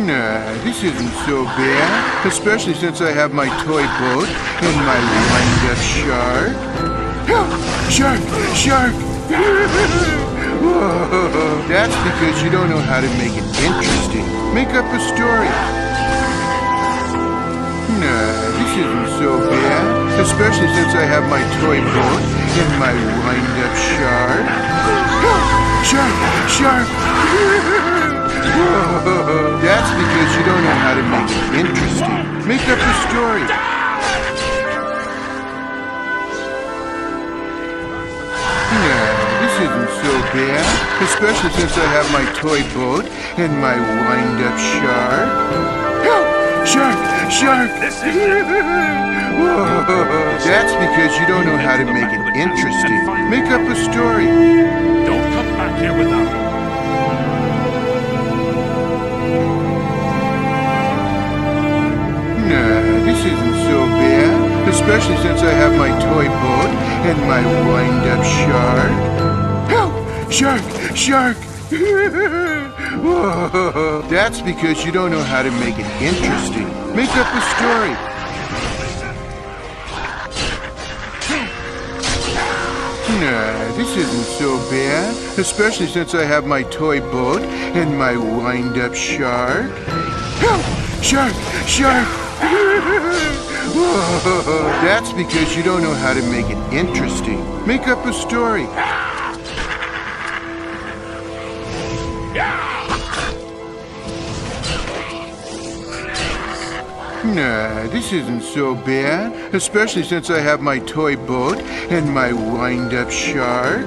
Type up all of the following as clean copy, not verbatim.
Nah, this isn't so bad, especially since I have my toy boat and my wind-up shark. Help! Shark! Shark! Whoa, that's because you don't know how to make it interesting. Make up a story. Nah, this isn't so bad, especially since I have my toy boat and my wind-up shark. Help! Shark! Shark! Whoa, that's because you don't know how to make it interesting. Make up a story. Nah, this isn't so bad, especially since I have my toy boat and my wind-up shark. Help! Shark! Shark! Whoa, that's because you don't know how to make it interesting. Make up a story. Don't come back here without me. Nah, this isn't so bad, especially since I have my toy boat and my wind-up shark. Help! Shark! Shark! Whoa, that's because you don't know how to make it interesting. Make up a story. Nah, this isn't so bad, especially since I have my toy boat and my wind-up shark. Help! Shark! Shark! Whoa, that's because you don't know how to make it interesting. Make up a story. Nah, this isn't so bad, especially since I have my toy boat and my wind-up shark.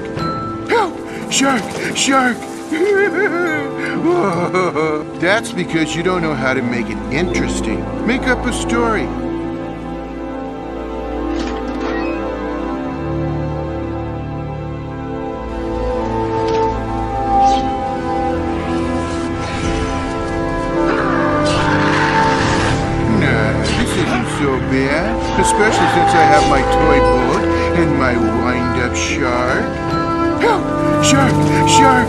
Help! Shark! Shark! Whoa, that's because you don't know how to make it interesting. Make up a story. So bad, especially since I have my toy boat and my wind-up shark. Help! Shark! Shark!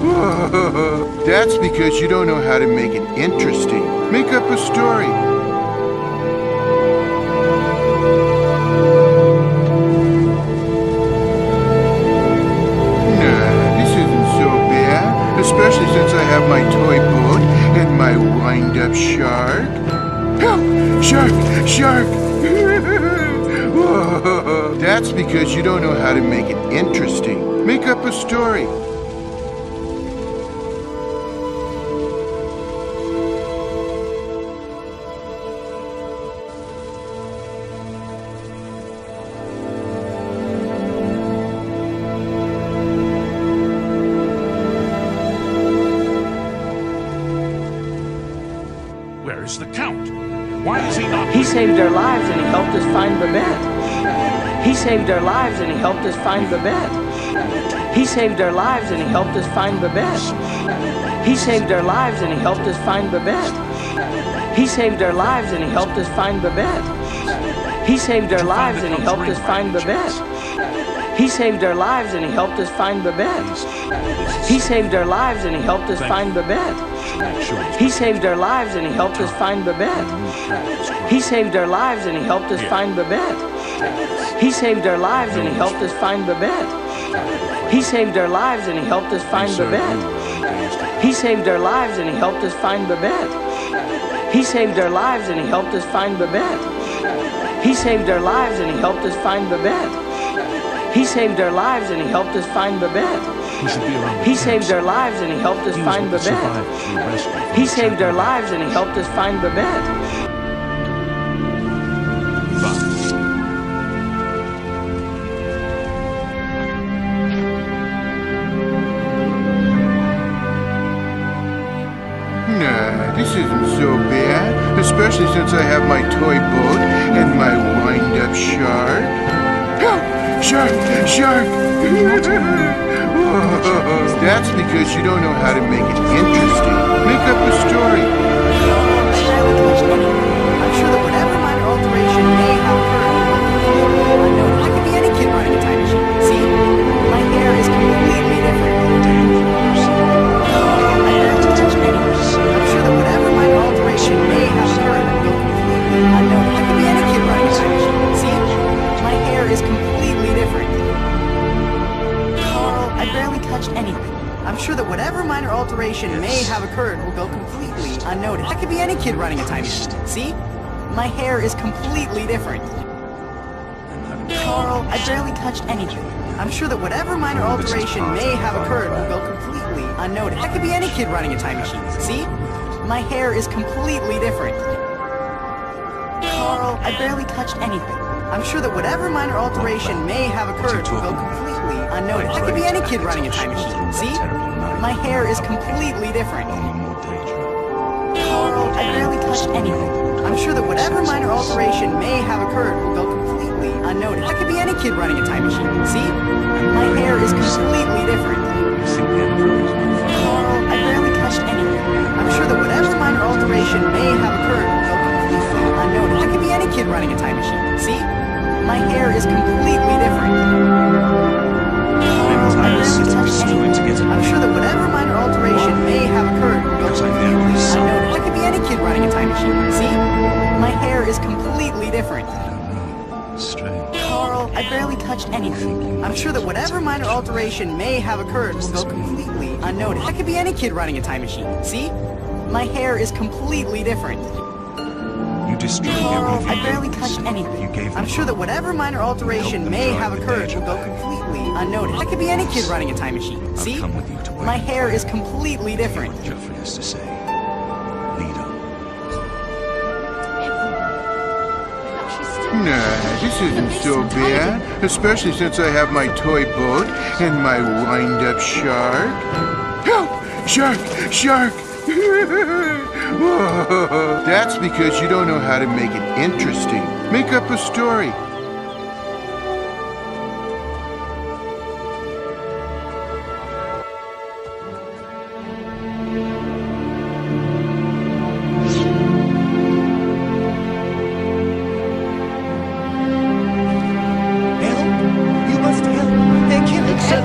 Whoa, that's because you don't know how to make it interesting. Make up a story. Nah, this isn't so bad, especially since I have my toy boat and my wind-up shark. Help! Shark! Shark! Whoa, that's because you don't know how to make it interesting. Make up a story. Where is the Count? Why is he not? He saved our lives and he helped us find Babette. He saved our lives and he helped us find Babette. He saved our lives and he helped us find Babette. He saved our lives and he helped us find Babette. He saved our lives and he helped us find Babette. He saved our lives and he helped us find Babette. He saved our lives and he helped us find Babette. He saved our lives and he helped us find Babette. He saved our lives and he helped us find Babette. He saved our lives and he helped us find Babette. He saved our lives and he helped us find Babette. He saved our lives and he helped us find Babette. He saved our lives and he helped us find Babette. He saved our lives and he helped us find Babette. He saved our lives and he helped us find Babette. He saved our lives and he helped us find Babette. He saved our lives and he helped us find Babette. He saved our lives and he helped us find Babette. Nah, this isn't so bad, especially since I have my toy boat and my wind-up shark. Help! Shark! Shark! Whoa, that's because you don't know how to make it interesting. Make up a story. I'm sure that whatever minor alteration may have occurred, unknown, I could be any kid running a time machine. See, light there is completely different. I have to teach many. I'm sure that whatever minor alteration may have occurred will go completely unnoticed. I could be any kid running a time machine. See? My hair is completely different. Carl, I barely touched anything. I'm sure that whatever minor alteration may have occurred will go completely unnoticed. I could be any kid running a time machine. See? My hair is completely different. Carl, I barely touched anything. I'm sure that whatever minor alteration may have occurred will go completely unnoticed. I could be any kid running a time machine. See? My hair is completely different. Carl, I barely touched anything. I'm sure that whatever minor alteration may have occurred will go completely unnoticed. I could be any kid running a time machine. See? My hair is completely different. Carl, I barely touched anything. I'm sure that whatever minor alteration may have occurred will go completely unnoticed. I could be any kid running a time machine. See? My hair is completely different. Carl, I barely touched anything. I'm sure that whatever minor alteration may have occurred will go completely unnoticed. I could be any kid running a time machine. See? My hair is completely different. Carl, I barely touched anything. I'm sure that whatever minor alteration may have occurred will go completely unnoticed. I could be any kid running a time machine. See? My hair is completely different. Carl, I barely touched anything. I'm sure that whatever minor alteration may have occurred will go completely unnoticed. I could be any kid running a time machine. See? My hair is completely different. Nah, this isn't so bad, especially since I have my toy boat and my wind-up shark. Help! Shark! Shark! Whoa. That's because you don't know how to make it interesting. Make up a story.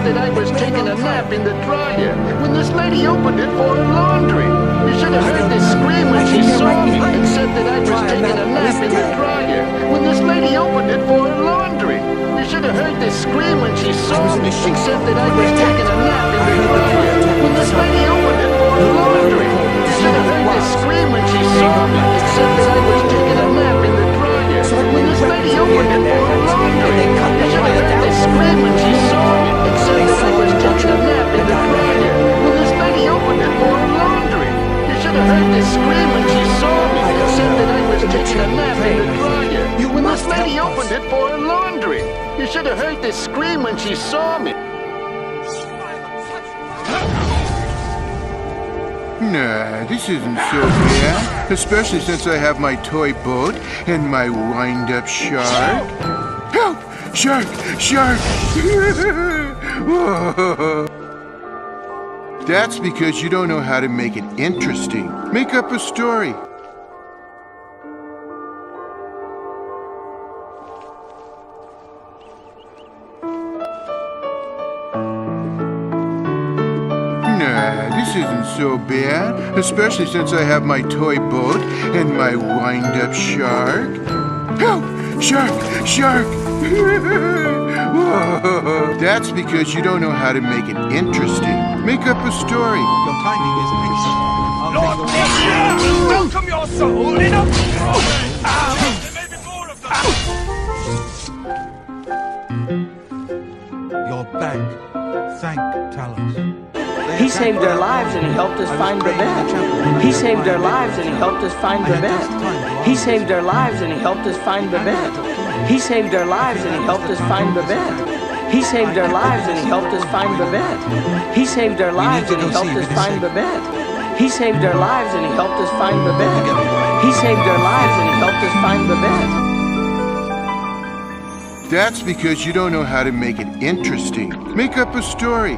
That I was taking a nap in the dryer when this lady opened it for her laundry. You should have heard this scream when she saw me, except that I was taking a nap in the dryer when this lady opened it for her laundry. You should have heard this scream when she saw me, except that I was taking a nap in the dryer when this lady opened it for her laundry. You should have heard this scream when she saw me, except that I was taking a nap in the dryer when this lady opened it for her laundry. You should have heard this scream when she saw me. Except that I was taking a nap in the dryer when this lady opened it for her laundry. You should have heard this scream when she saw me. Except that I was taking a nap in the dryer when this lady opened it for her laundry. You should have heard this scream when she saw me. Nah, this isn't so bad, especially since I have my toy boat and my wind-up shark. Help! Shark! Shark! Whoa. That's because you don't know how to make it interesting. Make up a story. Nah, this isn't so bad, especially since I have my toy boat and my wind-up shark. Help! Shark! Shark! Whoa. That's because you don't know how to make it interesting. Make up a story. Your timing is excellent. Lord Fisher, welcome your soul in a... There may be more of them. Your bank. Thank Talos. He saved our lives and he helped us find the bed. He saved our lives and he helped us find the bed. He saved our lives and he helped us find the bed. He saved our lives and he helped us find the bed. He saved our lives and he helped us find the bed. He saved our lives and he helped us find the bed. He saved our lives and he helped us find the bed. He saved our lives and he helped us find the bed. That's because you don't know how to make it interesting. Make up a story.